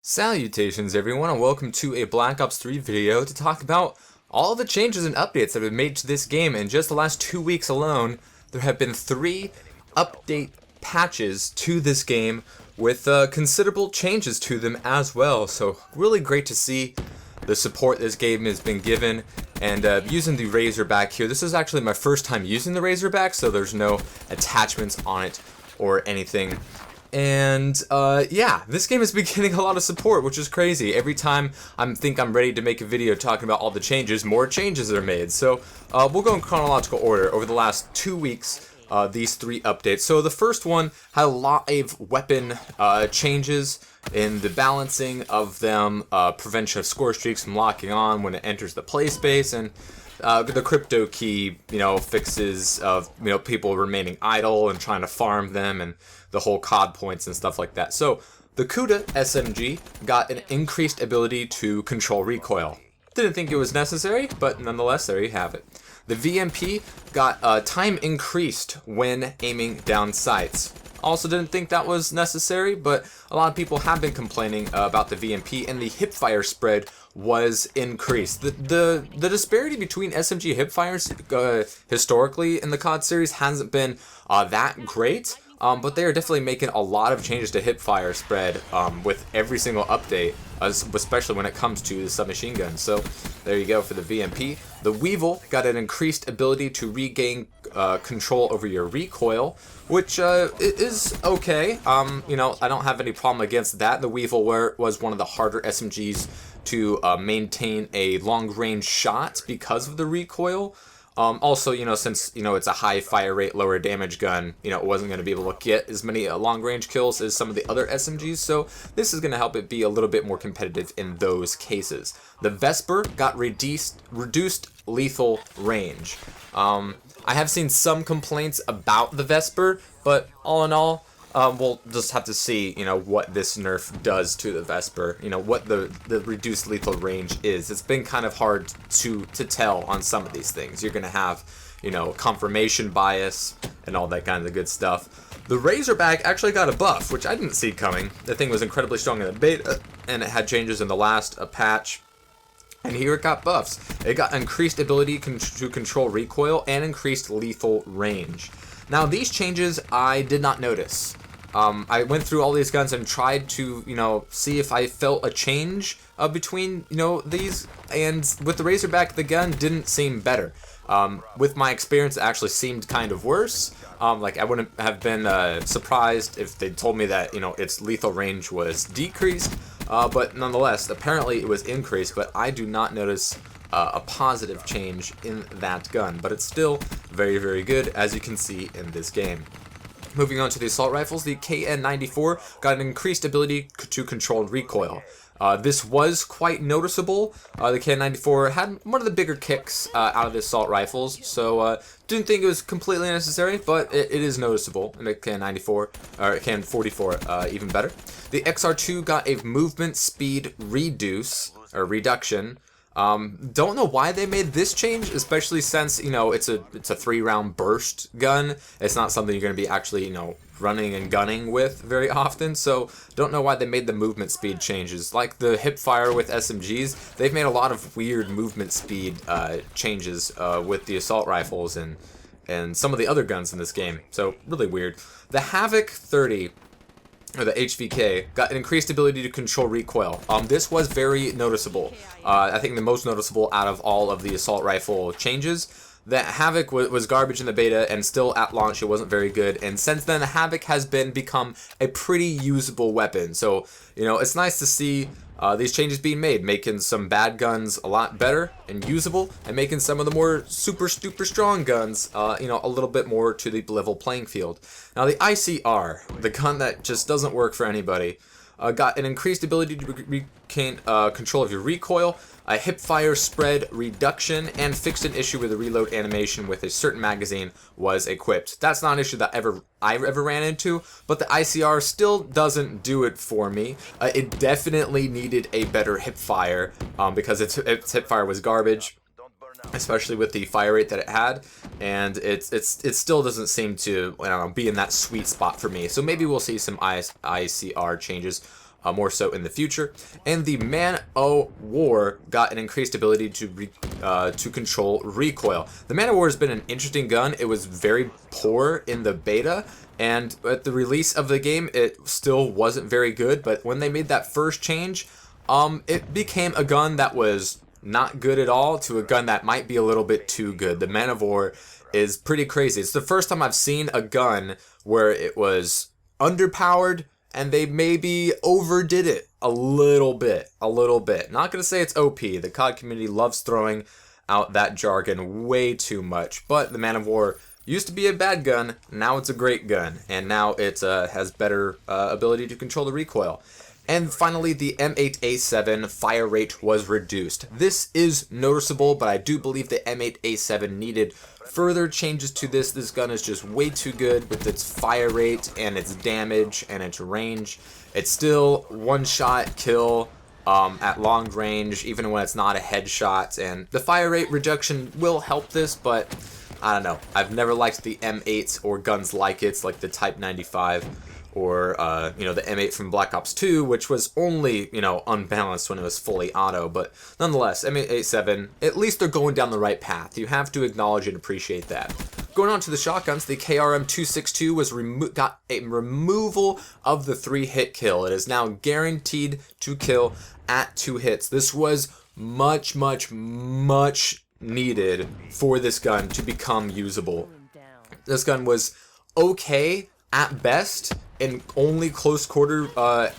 Salutations everyone, and welcome to a Black Ops 3 video to talk about all the changes and updates that have been made to this game. In just the last 2 weeks alone, there have been 3 update patches to this game with considerable changes to them as well. So really great to see the support this game has been given. And using the Razorback here, this is actually my first time using the Razorback, so there's no attachments on it or anything. And yeah, this game has been getting a lot of support, which is crazy. Every time I think I'm ready to make a video talking about all the changes, more changes are made. So we'll go in chronological order. Over the last 2 weeks, these 3 updates. So the first one had a lot of weapon changes in the balancing of them, prevention of score streaks from locking on when it enters the play space, and the crypto key, fixes of people remaining idle and trying to farm them, and the whole COD points and stuff like that. So the COD SMG got an increased ability to control recoil. Didn't think it was necessary, but nonetheless, there you have it. The VMP got time increased when aiming down sights. Also didn't think that was necessary, but a lot of people have been complaining about the VMP, and the hipfire spread was increased. The disparity between SMG hipfires historically in the COD series hasn't been that great, but they are definitely making a lot of changes to hipfire spread with every single update, especially when it comes to the submachine gun. So there you go for the VMP. The Weevil got an increased ability to regain control over your recoil, which is okay. I don't have any problem against that. The Weevil was one of the harder SMGs to maintain a long-range shot because of the recoil. Also, since, it's a high fire rate, lower damage gun, it wasn't going to be able to get as many long-range kills as some of the other SMGs, so this is going to help it be a little bit more competitive in those cases. The Vesper got reduced lethal range. I have seen some complaints about the Vesper, but all in all, we'll just have to see, what this nerf does to the Vesper, what the reduced lethal range is. It's been kind of hard to tell on some of these things. You're going to have, confirmation bias and all that kind of good stuff. The Razorback actually got a buff, which I didn't see coming. The thing was incredibly strong in the beta, and it had changes in the last patch. And here it got buffs. It got increased ability to control recoil and increased lethal range. Now, these changes I did not notice. I went through all these guns and tried to, see if I felt a change between, these. And with the Razorback, the gun didn't seem better. With my experience, it actually seemed kind of worse. I wouldn't have been surprised if they told me that, its lethal range was decreased. But nonetheless, apparently it was increased, but I do not notice a positive change in that gun. But it's still very, very good, as you can see in this game. Moving on to the assault rifles, the KN94 got an increased ability to control recoil. This was quite noticeable. The KN94 had one of the bigger kicks out of the assault rifles, so didn't think it was completely necessary, but it is noticeable in the KN94, or KN44 even better. The XR2 got a movement speed reduction. Don't know why they made this change, especially since, it's a 3-round burst gun. It's not something you're going to be actually, running and gunning with very often, so don't know why they made the movement speed changes. Like the hipfire with SMGs, they've made a lot of weird movement speed changes with the assault rifles and some of the other guns in this game, so really weird. The Havoc 30, or the HVK, got an increased ability to control recoil. This was very noticeable. I think the most noticeable out of all of the assault rifle changes. The Havoc was garbage in the beta, and still at launch it wasn't very good, and since then the Havoc has become a pretty usable weapon. So, it's nice to see these changes being made, making some bad guns a lot better and usable, and making some of the more super strong guns, a little bit more to the level playing field. Now the ICR, the gun that just doesn't work for anybody, got an increased ability to regain control of your recoil, a hipfire spread reduction, and fixed an issue where the reload animation with a certain magazine was equipped. That's not an issue that I ever ran into, but the ICR still doesn't do it for me. It definitely needed a better hipfire because its hipfire was garbage, especially with the fire rate that it had, and it still doesn't seem to be in that sweet spot for me. So maybe we'll see some ICR changes more so in the future. And the Man O' War got an increased ability to control recoil. The Man O' War has been an interesting gun. It was very poor in the beta, and at the release of the game, it still wasn't very good. But when they made that first change, it became a gun that was not good at all to a gun that might be a little bit too good. The Man O' War is pretty crazy. It's the first time I've seen a gun where it was underpowered and they maybe overdid it a little bit. Not gonna say it's OP. The COD community loves throwing out that jargon way too much, but the Man O' War used to be a bad gun, now it's a great gun, and now it has better ability to control the recoil. And finally, the M8A7 fire rate was reduced. This is noticeable, but I do believe the M8A7 needed further changes to this. This gun is just way too good with its fire rate and its damage and its range. It's still one-shot kill at long range, even when it's not a headshot. And the fire rate reduction will help this, but I don't know. I've never liked the M8 or guns like it, like the Type 95. Or, the M8 from Black Ops 2, which was only, unbalanced when it was fully auto. But nonetheless, M8A7, at least they're going down the right path. You have to acknowledge and appreciate that. Going on to the shotguns, the KRM-262 was got a removal of the 3-hit kill. It is now guaranteed to kill at 2 hits. This was much needed for this gun to become usable. This gun was okay at best in only close quarter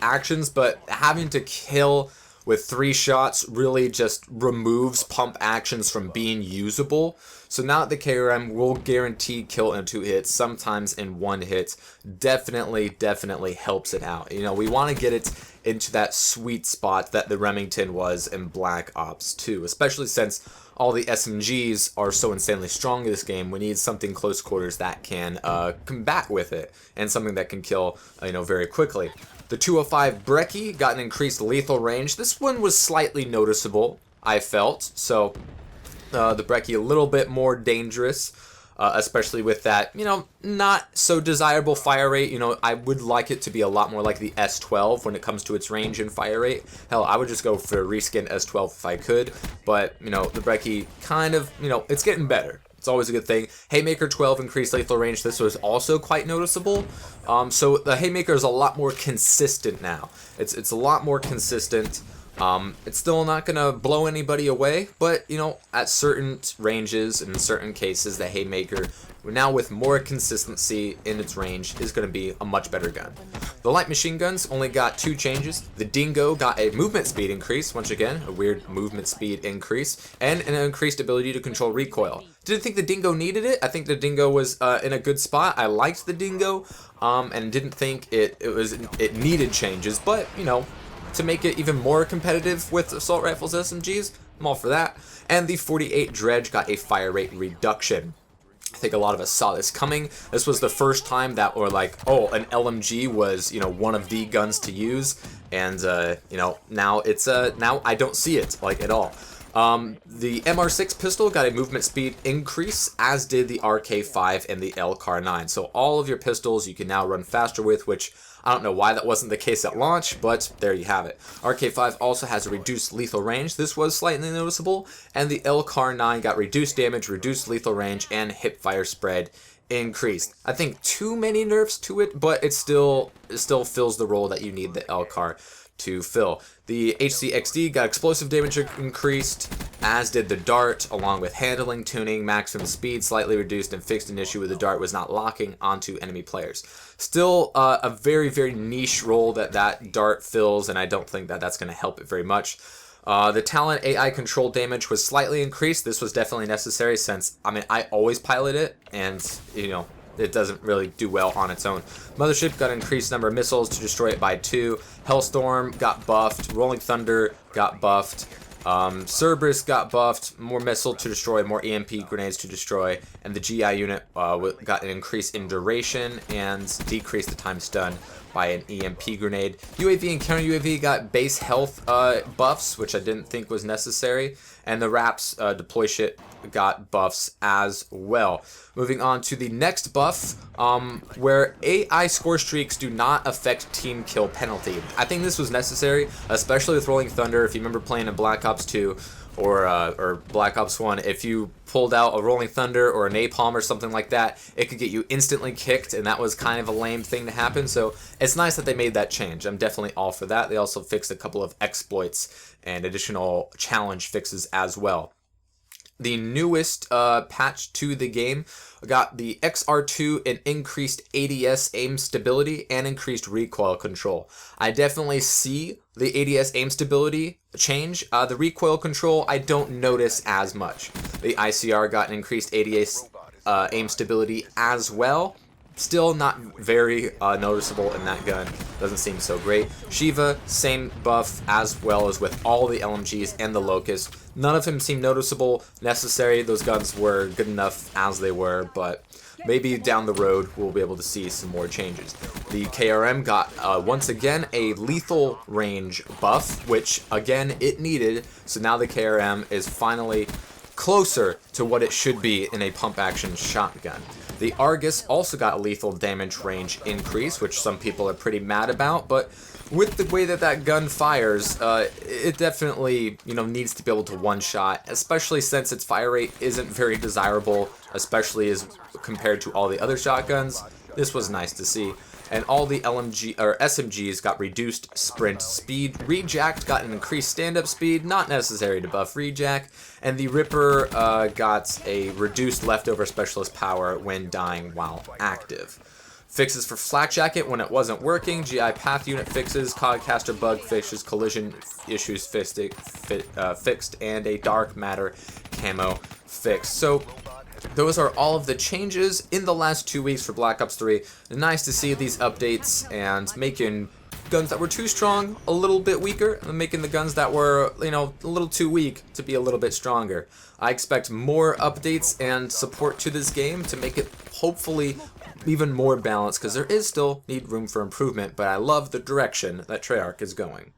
actions, but having to kill with 3 shots really just removes pump actions from being usable. So now the KRM will guarantee kill in 2 hits, sometimes in 1 hit. Definitely helps it out. We want to get it into that sweet spot that the Remington was in Black Ops 2, especially since all the SMGs are so insanely strong in this game. We need something close quarters that can combat with it, and something that can kill, very quickly. The 205 Brecci got an increased lethal range. This one was slightly noticeable, I felt. So the Brecci a little bit more dangerous, especially with that, not so desirable fire rate. I would like it to be a lot more like the S12 when it comes to its range and fire rate. Hell, I would just go for reskin S12 if I could, but, the Brecci kind of, it's getting better. It's always a good thing. Haymaker 12 increased lethal range. This was also quite noticeable. So the Haymaker is a lot more consistent now. It's a lot more consistent. It's still not going to blow anybody away, but, at certain ranges and in certain cases, the Haymaker, now with more consistency in its range, is going to be a much better gun. The light machine guns only got 2 changes. The Dingo got a movement speed increase, once again, a weird movement speed increase, and an increased ability to control recoil. Didn't think the Dingo needed it. I think the Dingo was in a good spot. I liked the Dingo, and didn't think it needed changes, but, to make it even more competitive with assault rifles SMGs, I'm all for that. And the 48 Dredge got a fire rate reduction. I think a lot of us saw this coming. This was the first time that we're like, oh, an LMG was, one of the guns to use, and now it's now I don't see it like at all. The MR6 pistol got a movement speed increase, as did the RK5 and the LCAR9. So all of your pistols you can now run faster with, which I don't know why that wasn't the case at launch, but there you have it. RK5 also has a reduced lethal range. This was slightly noticeable. And the LCAR9 got reduced damage, reduced lethal range, and hipfire spread increased. I think too many nerfs to it, but it still fills the role that you need the LCAR to fill. The HCXD got explosive damage increased, as did the Dart, along with handling, tuning, maximum speed slightly reduced, and fixed an issue with the Dart was not locking onto enemy players. Still a very niche role that Dart fills, and I don't think that that's going to help it very much. The Talon AI control damage was slightly increased. This was definitely necessary since, I always pilot it, and, it doesn't really do well on its own. Mothership got an increased number of missiles to destroy it by 2. Hellstorm got buffed. Rolling Thunder got buffed. Cerberus got buffed. More missile to destroy, more EMP grenades to destroy. And the GI unit got an increase in duration and decreased the time stun by an EMP grenade. UAV and counter UAV got base health buffs, which I didn't think was necessary, and the RAPS deploy shit got buffs as well. Moving on to the next buff, where AI score streaks do not affect team kill penalty. I think this was necessary, especially with Rolling Thunder. If you remember playing in Black Ops 2 or Black Ops 1, if you pulled out a Rolling Thunder or a Napalm or something like that, it could get you instantly kicked, and that was kind of a lame thing to happen. So it's nice that they made that change. I'm definitely all for that. They also fixed a couple of exploits and additional challenge fixes as well. The newest patch to the game got the XR2 and increased ADS aim stability and increased recoil control. I definitely see the ADS aim stability change. The recoil control I don't notice as much. The ICR got an increased ADS aim stability as well. Still not very noticeable in that gun. Doesn't seem so great. Shiva, same buff as well as with all the LMGs and the Locust. None of them seem noticeable, necessary. Those guns were good enough as they were, but maybe down the road we'll be able to see some more changes. The KRM got, once again, a lethal range buff, which, again, it needed. So now the KRM is finally closer to what it should be in a pump-action shotgun. The Argus also got a lethal damage range increase, which some people are pretty mad about, but with the way that that gun fires, it definitely, needs to be able to one-shot, especially since its fire rate isn't very desirable, especially as compared to all the other shotguns. This was nice to see. And all the SMGs got reduced sprint speed. Rejacked got an increased stand-up speed, not necessary to buff Rejack. And the Ripper got a reduced leftover specialist power when dying while active. Fixes for Flak Jacket when it wasn't working, GI path unit fixes, COD caster bug fixes, collision issues fixed, and a dark matter camo fix. So those are all of the changes in the last 2 weeks for Black Ops 3. Nice to see these updates and making guns that were too strong a little bit weaker, and making the guns that were, a little too weak to be a little bit stronger. I expect more updates and support to this game to make it hopefully even more balanced, because there is still room for improvement, but I love the direction that Treyarch is going.